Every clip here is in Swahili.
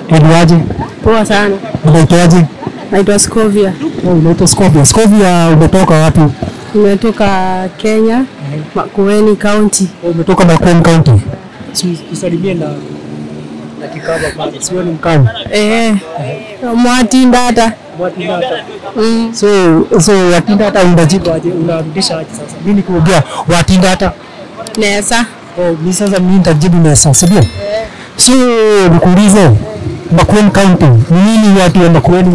Unaitwaje? Poa sana. Unaitwaje? Naitwa Scovia. Unaitwa Scovia. Scovia, umetoka wapi? Nimetoka Kenya, Makueni County. Umetoka Makueni County. Tusalimie na kikaba pale. Sio ni mkani. Mwatindata. So Watindata unajibu aje? Unarudisha aje sasa? Mimi nikuambia Watindata. Nesa. Mimi sasa mimi nitajibu Nesa, sio? So nikuulize Makueni County, nini watu wa Makueni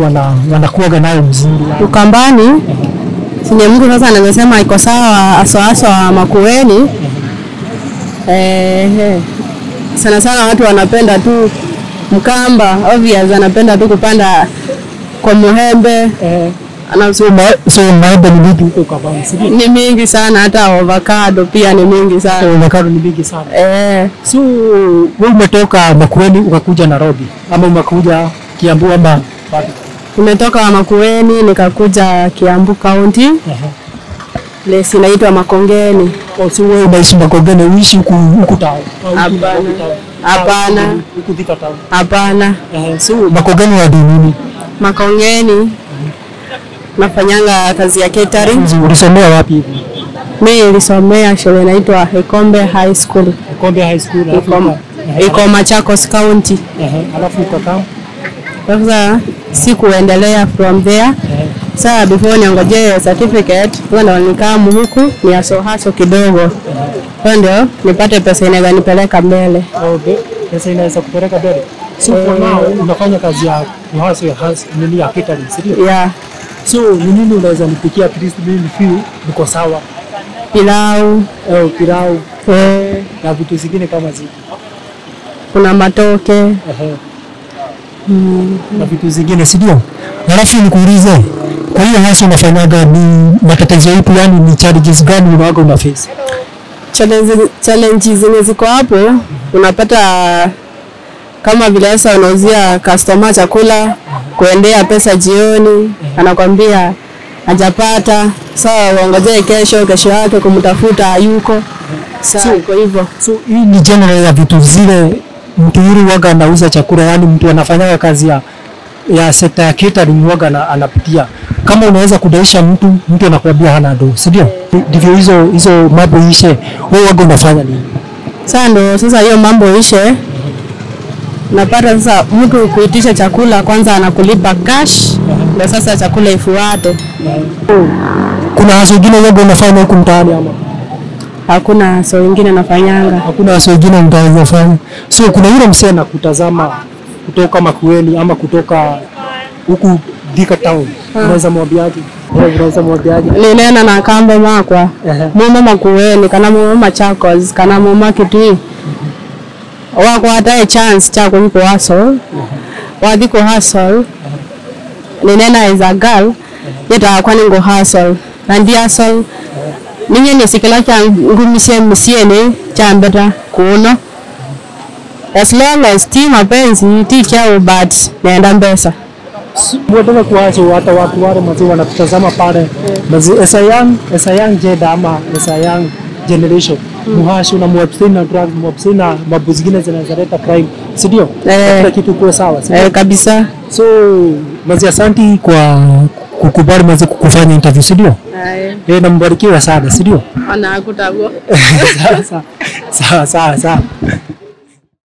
wanakuaga nayo mzuri? Ukambani. Sinye mtu sasa anasema iko sawa aso wa Makueni. Sana watu wanapenda tu mkamba, obvious anapenda tu kupanda kwa muhembe. So maembe ni mingi huko Ukambani, sio? Ni mingi sana, hata avocado pia ni mingi sana. Avocado ni mingi sana. So wewe umetoka Makueni ukakuja Nairobi ama umekuja Kiambu ama wapi? Nimetoka Makueni nikakuja Kiambu County. Place inaitwa Makongeni. So wewe unaishi Makongeni, uishi huku town? Hapana. Huku Thika town? Hapana. So Makongeni wa nini? Makongeni nafanyanga kazi ya catering. Ulisomea wapi hivi? Mimi nilisomea shule inaitwa Hekombe High School. Hekombe High School iko Machakos County. Alafu ukakam? Sasa sikuendelea from there. Sasa before niongojee certificate, ndio nikamu huku ni haso kidogo. Ndio nipate pesa inanipeleka mbele. Okay. Pesa inaweza kupeleka mbele. So for now unafanya kazi ya nini ya catering, sio? Yeah. So nini unaweza nipikia at least mimi feel niko sawa? Pilau, na vitu zingine kama zipi? kuna matoke. Na vitu zingine, sio? Alafu nikuulize, kwa hiyo hasa unafanyaga ni matatizo yapi, yani ni challenges gani unawaga una face? Challenges zenye ziko hapo unapata kama vile sasa unauzia customer chakula, kuendea pesa jioni, anakwambia hajapata, sawa uongojee kesho yake kumtafuta hayuko. Sawa iko hivyo. So hii ni general ya vitu zile mtu yule waga anauza chakula, yani mtu anafanya kazi ya sekta ya catering waga anapitia. Kama unaweza kudaisha mtu anakuambia hana ndo, sio? Ndivyo hizo mambo ishe, wewe waga unafanya nini? Sasa hiyo mambo ishe, napata sasa mtu kuitisha chakula kwanza anakulipa cash, na sasa chakula ifuate. Kuna haso nyingine wewe unafanya huko mtaani ama? Hakuna haso nyingine nafanyanga. Hakuna haso nyingine mtaani unafanya. So kuna yule msee anakutazama kutoka Makueni ama kutoka huku Thika town. Unaweza mwambiaje? Nilena na kamba makwa. Mama Makueni kana mama Machakos kana mama Kitui. Wako hata chance cha kuliko hustle. Wadiko hustle. Nilena is a girl. Yeta kwa ningo hustle. Nandi hustle. Ninye nisikila cha ngumisie msiene cha mbeta kuona. As long as team mapenzi teacher but naenda mbesa. Mwataka kuacha hata watu wale mzee wanatazama pale. As a young gender ama as a young generation. Muhashi na muabstain na drug, muabstain na mambo zingine zinazaleta crime, sio? Kila kitu kwa sawa, sio? Kabisa. So mzee, asante kwa kukubali mzee kufanya interview, sio? Na mbarikiwe sana, sio? Ana kutagwa. Sawa.